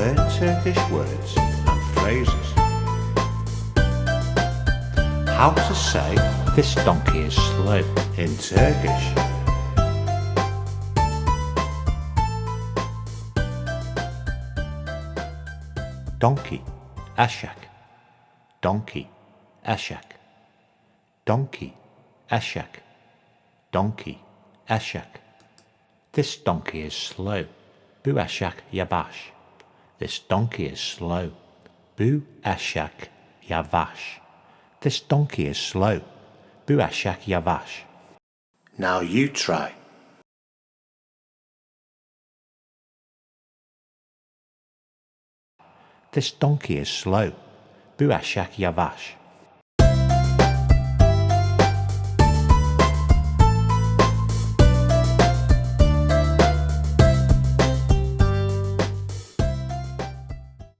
learn Turkish words and phrases. How to say This donkey is slow. in Turkish. Donkey, eşek. Donkey, eşek. Donkey, eşek. Donkey, eşek. This donkey is slow. Bu eşek yavaş. This donkey is slow. Bu eşek yavaş. This donkey is slow. Bu eşek yavaş. Now you try. This donkey is slow. Bu eşek yavaş.